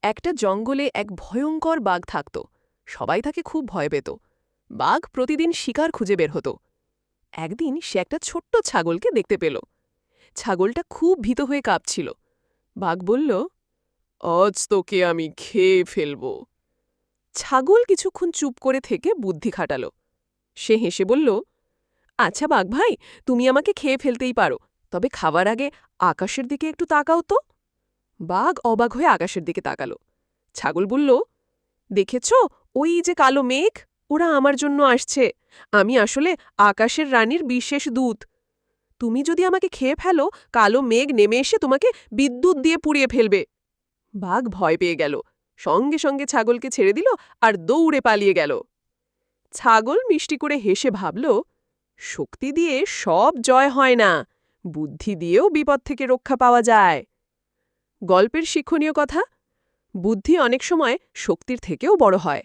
একটা জঙ্গলে এক ভয়ঙ্কর বাঘ থাকত। সবাই তাকে খুব ভয় পেত। বাঘ প্রতিদিন শিকার খুঁজে বের হতো। একদিন সে একটা ছোট্ট ছাগলকে দেখতে পেল। ছাগলটা খুব ভীত হয়ে কাঁপছিল। বাঘ বলল, আজ তোকে আমি খেয়ে ফেলব। ছাগল কিছুক্ষণ চুপ করে থেকে বুদ্ধি খাটাল। সে হেসে বলল, আচ্ছা বাঘ ভাই, তুমি আমাকে খেয়ে ফেলতেই পারো, তবে খাওয়ার আগে আকাশের দিকে একটু তাকাও তো। বাঘ অবাক হয়ে আকাশের দিকে তাকাল। ছাগল বলল, দেখেছ, ওই যে কালো মেঘ, ওরা আমার জন্য আসছে। আমি আসলে আকাশের রানীর বিশেষ দূত। তুমি যদি আমাকে খেয়ে ফেলো, কালো মেঘ নেমে এসে তোমাকে বিদ্যুৎ দিয়ে পুড়িয়ে ফেলবে। বাঘ ভয় পেয়ে গেল, সঙ্গে সঙ্গে ছাগলকে ছেড়ে দিল আর দৌড়ে পালিয়ে গেল। ছাগল মিষ্টি করে হেসে ভাবল, শক্তি দিয়ে সব জয় হয় না, বুদ্ধি দিয়েও বিপদ থেকে রক্ষা পাওয়া যায়। গল্পের শিক্ষণীয় কথা, বুদ্ধি অনেক সময় শক্তির থেকেও বড় হয়।